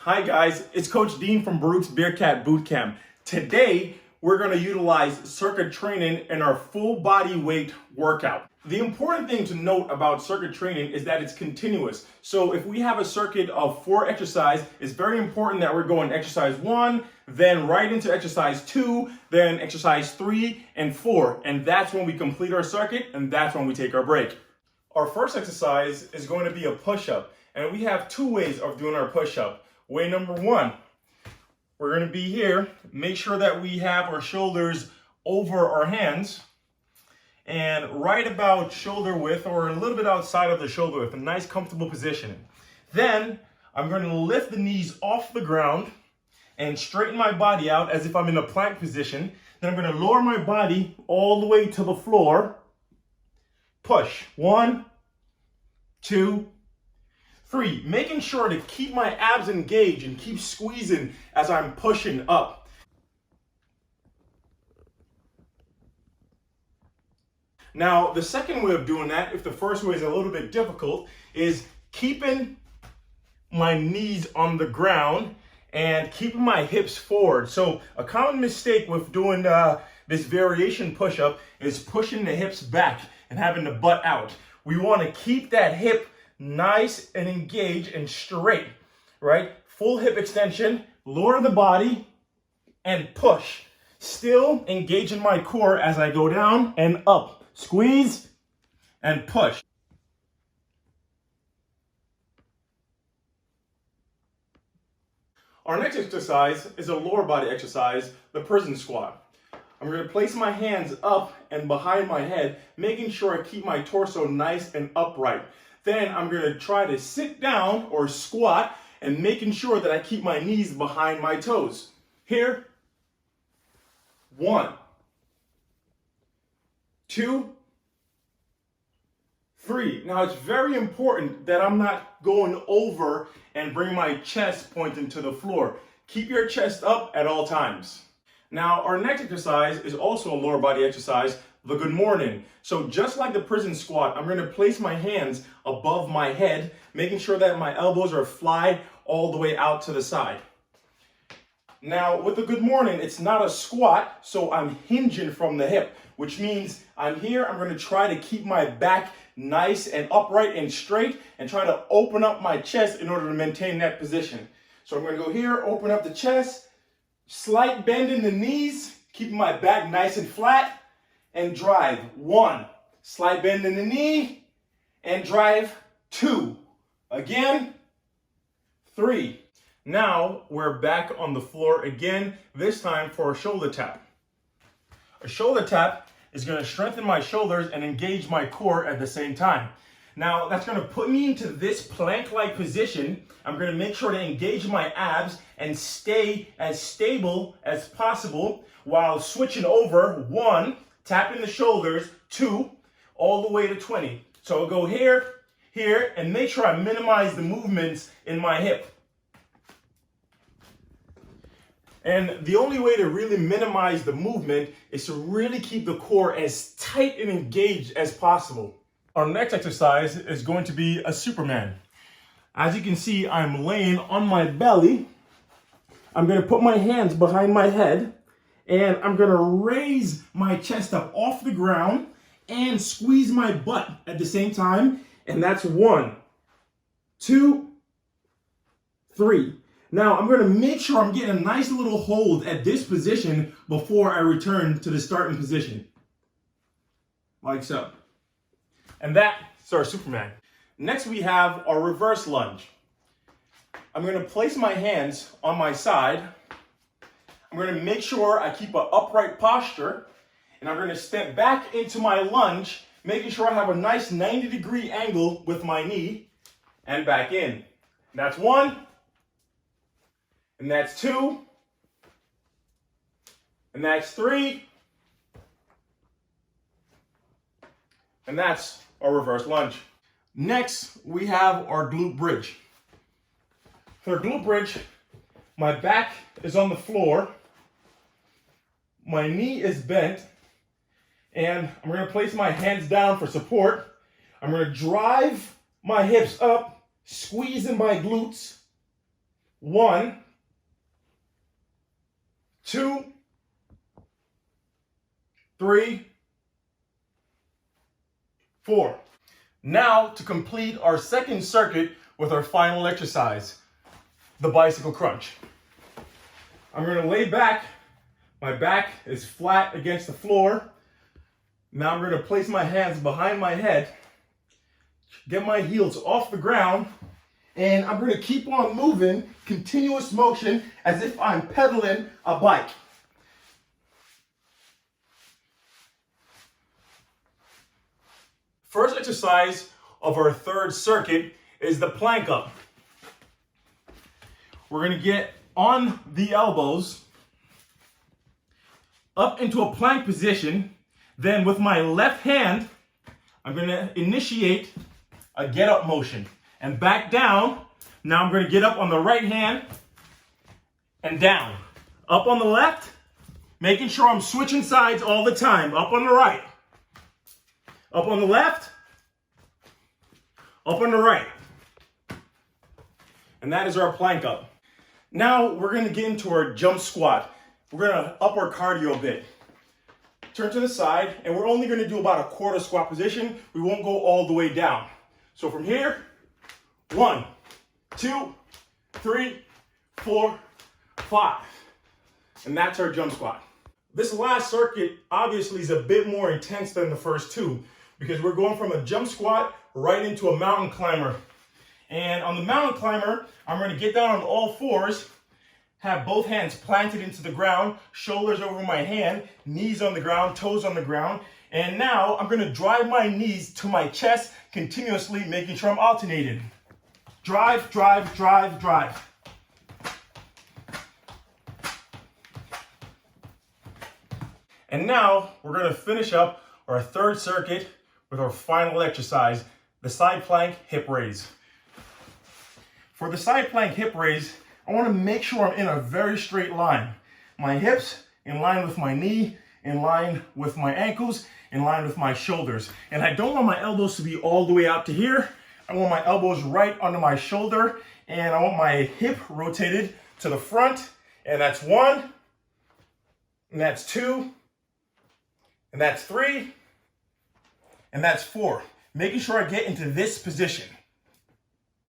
Hi guys, it's Coach Dean from Baruch's Bearcat Bootcamp. Today, we're going to utilize circuit training in our full body weight workout. The important thing to note about circuit training is that it's continuous. So if we have a circuit of 4 exercises, it's very important that we're going exercise 1, then right into exercise 2, then exercise 3 and 4. And that's when we complete our circuit, and that's when we take our break. Our first exercise is going to be a push-up. And we have 2 ways of doing our push-up. Way number 1, we're going to be here. Make sure that we have our shoulders over our hands and right about shoulder width or a little bit outside of the shoulder width, a nice comfortable positioning. Then I'm going to lift the knees off the ground and straighten my body out as if I'm in a plank position. Then I'm going to lower my body all the way to the floor. Push. 1, 2, 3, making sure to keep my abs engaged and keep squeezing as I'm pushing up. Now, the second way of doing that, if the first way is a little bit difficult, is keeping my knees on the ground and keeping my hips forward. So a common mistake with doing this variation push-up is pushing the hips back and having the butt out. We want to keep that hip nice and engaged and straight, right? Full hip extension, lower the body, and push. Still engaging my core as I go down and up. Squeeze and push. Our next exercise is a lower body exercise, the prison squat. I'm going to place my hands up and behind my head, making sure I keep my torso nice and upright. Then I'm going to try to sit down or squat and making sure that I keep my knees behind my toes. Here, 1, 2, 3. Now it's very important that I'm not going over and bring my chest pointing to the floor. Keep your chest up at all times. Now our next exercise is also a lower body exercise, the good morning. So just like the prison squat, I'm going to place my hands above my head, making sure that my elbows are fly all the way out to the side. Now with the good morning, it's not a squat, so I'm hinging from the hip, which means I'm here, I'm going to try to keep my back nice and upright and straight and try to open up my chest in order to maintain that position. So I'm going to go here, open up the chest, slight bend in the knees, keeping my back nice and flat, and drive. 1, slight bend in the knee, and drive. 2, again, 3. Now we're back on the floor again, this time for a shoulder tap. A shoulder tap is going to strengthen my shoulders and engage my core at the same time. Now that's going to put me into this plank-like position. I'm going to make sure to engage my abs and stay as stable as possible while switching over. 1, tapping the shoulders, 2, all the way to 20. So I'll go here, here, and make sure I minimize the movements in my hip. And the only way to really minimize the movement is to really keep the core as tight and engaged as possible. Our next exercise is going to be a Superman. As you can see, I'm laying on my belly. I'm going to put my hands behind my head, and I'm going to raise my chest up off the ground and squeeze my butt at the same time. And that's 1, 2, 3. Now I'm going to make sure I'm getting a nice little hold at this position before I return to the starting position. Like so. And that's our Superman. Next we have our reverse lunge. I'm going to place my hands on my side. I'm going to make sure I keep an upright posture, and I'm going to step back into my lunge, making sure I have a nice 90-degree angle with my knee, and back in. That's 1, and that's 2, and that's 3, and that's our reverse lunge. Next, we have our glute bridge. For glute bridge, my back is on the floor, my knee is bent, and I'm going to place my hands down for support. I'm going to drive my hips up, squeezing my glutes, 1, 2, 3, 4. Now to complete our second circuit with our final exercise, the bicycle crunch. I'm going to lay back. My back is flat against the floor. Now I'm going to place my hands behind my head, get my heels off the ground, and I'm going to keep on moving, continuous motion, as if I'm pedaling a bike. First exercise of our third circuit is the plank up. We're going to get on the elbows, up into a plank position. Then with my left hand, I'm going to initiate a get up motion and back down. Now I'm going to get up on the right hand and down. Up on the left, making sure I'm switching sides all the time. Up on the right. Up on the left. Up on the right. And that is our plank up. Now we're going to get into our jump squat. We're going to up our cardio a bit. Turn to the side, and we're only going to do about a quarter squat position. We won't go all the way down. So from here, 1, 2, 3, 4, 5. And that's our jump squat. This last circuit obviously is a bit more intense than the first two because we're going from a jump squat right into a mountain climber. And on the mountain climber, I'm going to get down on all fours, have both hands planted into the ground, shoulders over my hand, knees on the ground, toes on the ground. And now I'm going to drive my knees to my chest continuously, making sure I'm alternated. Drive, drive, drive, drive. And now we're going to finish up our third circuit with our final exercise, the side plank hip raise. For the side plank hip raise, I want to make sure I'm in a very straight line. My hips in line with my knee, in line with my ankles, in line with my shoulders. And I don't want my elbows to be all the way out to here. I want my elbows right under my shoulder, and I want my hip rotated to the front. And that's 1, and that's 2, and that's 3, and that's 4. Making sure I get into this position.